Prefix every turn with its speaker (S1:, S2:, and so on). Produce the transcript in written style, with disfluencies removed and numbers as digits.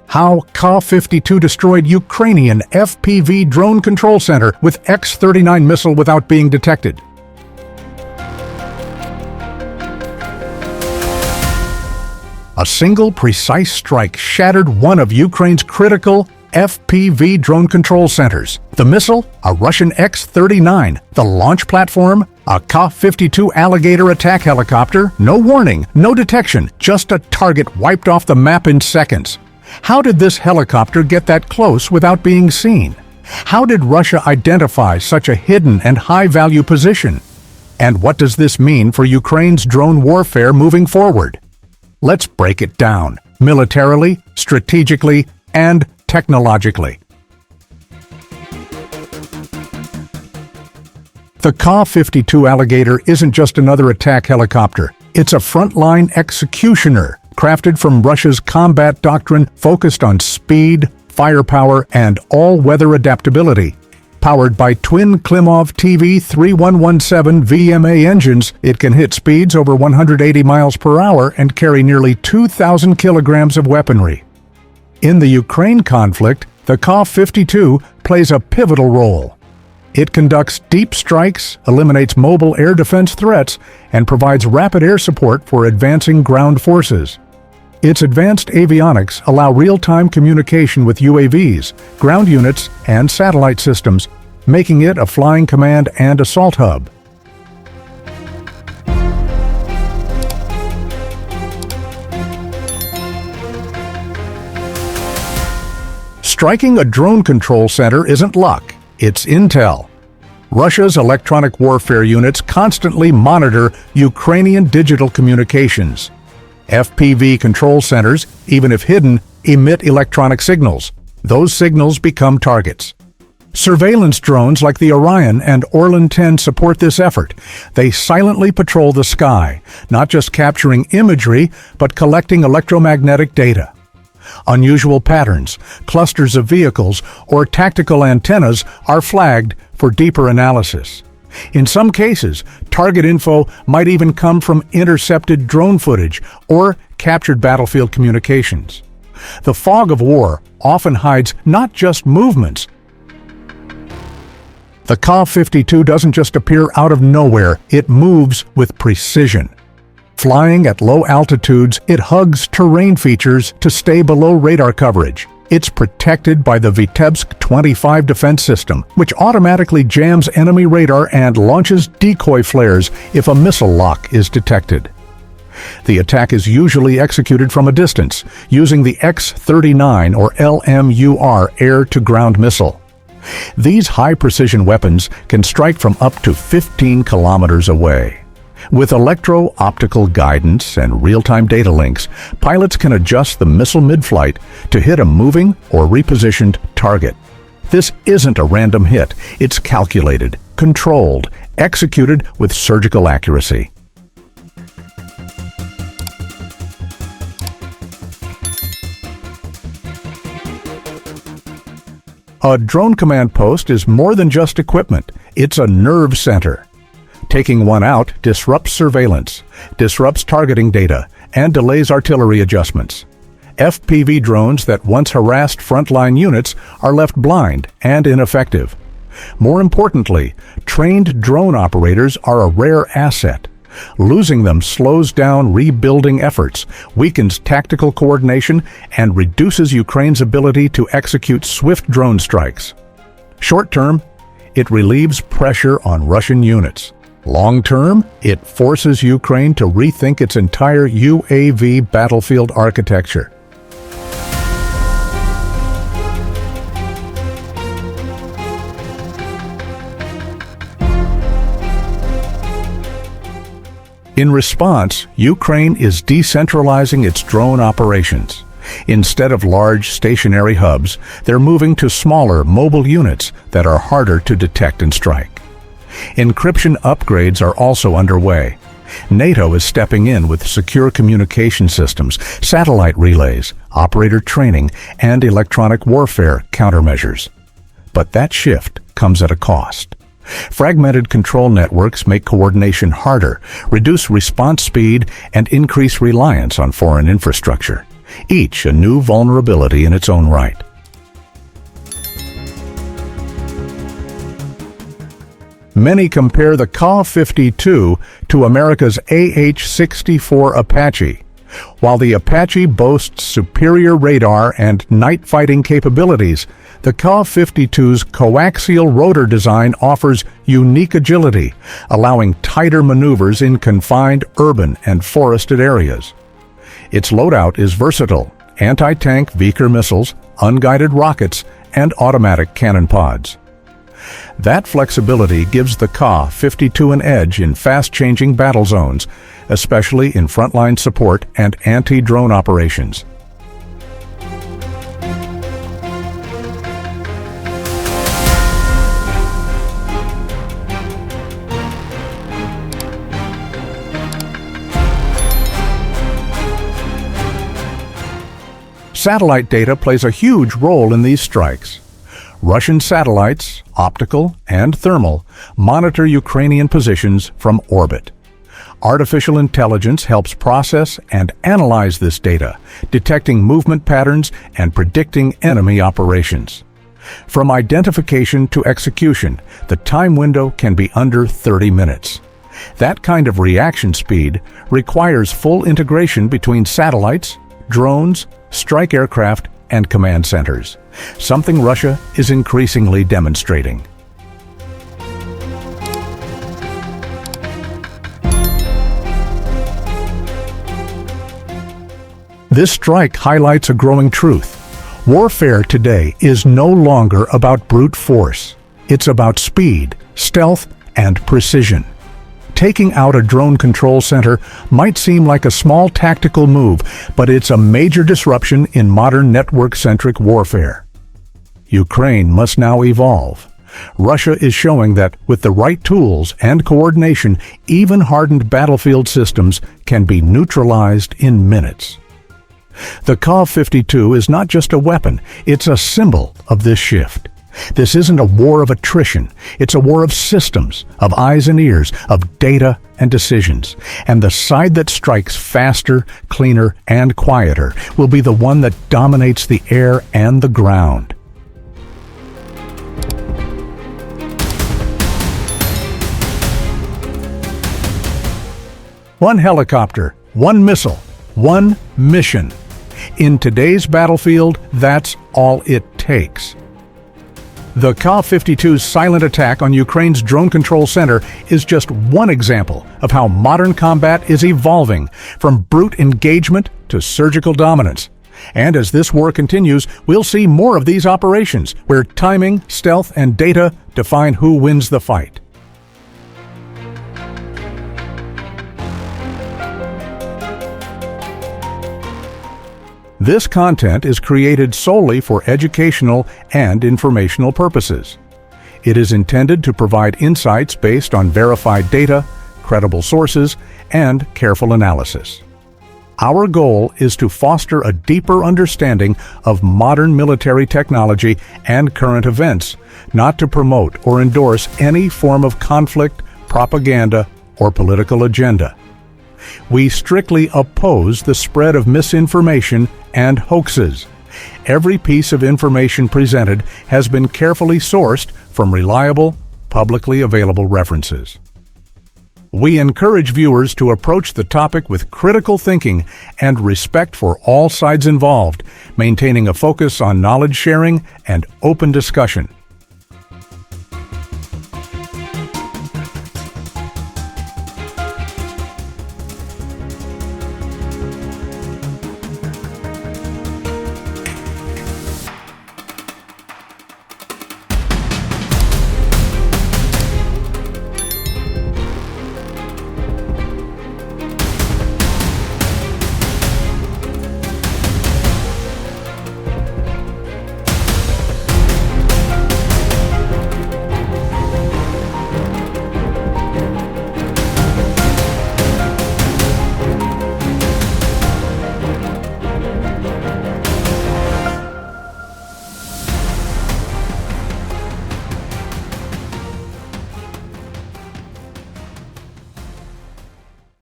S1: How Ka-52 destroyed Ukrainian FPV drone control center with X-39 missile without being detected. A single precise strike shattered one of Ukraine's critical FPV drone control centers. The missile, a Russian X-39. The launch platform, a Ka-52 Alligator attack helicopter. No warning, no detection, just a target wiped off the map in seconds. How did this helicopter get that close without being seen? How did Russia identify such a hidden and high-value position? And what does this mean for Ukraine's drone warfare moving forward? Let's break it down, militarily, strategically, and technologically. The Ka-52 Alligator isn't just another attack helicopter. It's a frontline executioner, crafted from Russia's combat doctrine focused on speed, firepower, and all-weather adaptability. Powered by twin Klimov TV3117 VMA engines, it can hit speeds over 180 miles per hour and carry nearly 2,000 kilograms of weaponry. In the Ukraine conflict, the Ka-52 plays a pivotal role. It conducts deep strikes, eliminates mobile air defense threats, and provides rapid air support for advancing ground forces. Its advanced avionics allow real-time communication with UAVs, ground units, and satellite systems, making it a flying command and assault hub. Striking a drone control center isn't luck, it's intel. Russia's electronic warfare units constantly monitor Ukrainian digital communications. FPV control centers, even if hidden, emit electronic signals. Those signals become targets. Surveillance drones like the Orion and Orlan 10 support this effort. They silently patrol the sky, not just capturing imagery, but collecting electromagnetic data. Unusual patterns, clusters of vehicles, or tactical antennas are flagged for deeper analysis. In some cases, target info might even come from intercepted drone footage or captured battlefield communications. The fog of war often hides not just movements. The Ka-52 doesn't just appear out of nowhere, it moves with precision. Flying at low altitudes, it hugs terrain features to stay below radar coverage. It's protected by the Vitebsk 25 defense system, which automatically jams enemy radar and launches decoy flares if a missile lock is detected. The attack is usually executed from a distance, using the X-39 or LMUR air-to-ground missile. These high-precision weapons can strike from up to 15 kilometers away. With electro-optical guidance and real-time data links, pilots can adjust the missile mid-flight to hit a moving or repositioned target. This isn't a random hit. It's calculated, controlled, executed with surgical accuracy. A drone command post is more than just equipment. It's a nerve center. Taking one out disrupts surveillance, disrupts targeting data, and delays artillery adjustments. FPV drones that once harassed frontline units are left blind and ineffective. More importantly, trained drone operators are a rare asset. Losing them slows down rebuilding efforts, weakens tactical coordination, and reduces Ukraine's ability to execute swift drone strikes. Short-term, it relieves pressure on Russian units. Long-term, it forces Ukraine to rethink its entire UAV battlefield architecture. In response, Ukraine is decentralizing its drone operations. Instead of large stationary hubs, they're moving to smaller mobile units that are harder to detect and strike. Encryption upgrades are also underway. NATO is stepping in with secure communication systems, satellite relays, operator training, and electronic warfare countermeasures. But that shift comes at a cost. Fragmented control networks make coordination harder, reduce response speed, and increase reliance on foreign infrastructure. each a new vulnerability in its own right. Many compare the Ka-52 to America's AH-64 Apache. While the Apache boasts superior radar and night fighting capabilities, the Ka-52's coaxial rotor design offers unique agility, allowing tighter maneuvers in confined urban and forested areas. Its loadout is versatile: anti-tank Vickers missiles, unguided rockets, and automatic cannon pods. That flexibility gives the Ka-52 an edge in fast-changing battle zones, especially in frontline support and anti-drone operations. Satellite data plays a huge role in these strikes. Russian satellites, optical and thermal, monitor Ukrainian positions from orbit. Artificial intelligence helps process and analyze this data, detecting movement patterns and predicting enemy operations. From identification to execution, the time window can be under 30 minutes. That kind of reaction speed requires full integration between satellites, drones, strike aircraft, and command centers, something Russia is increasingly demonstrating. This strike highlights a growing truth. Warfare today is no longer about brute force. It's about speed, stealth, and precision. Taking out a drone control center might seem like a small tactical move, but it's a major disruption in modern network-centric warfare. Ukraine must now evolve. Russia is showing that with the right tools and coordination, even hardened battlefield systems can be neutralized in minutes. The Ka-52 is not just a weapon, it's a symbol of this shift. This isn't a war of attrition, it's a war of systems, of eyes and ears, of data and decisions. And the side that strikes faster, cleaner, and quieter will be the one that dominates the air and the ground. One helicopter, one missile, one mission. In today's battlefield, that's all it takes. The Ka-52's silent attack on Ukraine's drone control center is just one example of how modern combat is evolving from brute engagement to surgical dominance. And as this war continues, we'll see more of these operations where timing, stealth, and data define who wins the fight. This content is created solely for educational and informational purposes. It is intended to provide insights based on verified data, credible sources, and careful analysis. Our goal is to foster a deeper understanding of modern military technology and current events, not to promote or endorse any form of conflict, propaganda, or political agenda. We strictly oppose the spread of misinformation and hoaxes. Every piece of information presented has been carefully sourced from reliable, publicly available references. We encourage viewers to approach the topic with critical thinking and respect for all sides involved, maintaining a focus on knowledge sharing and open discussion.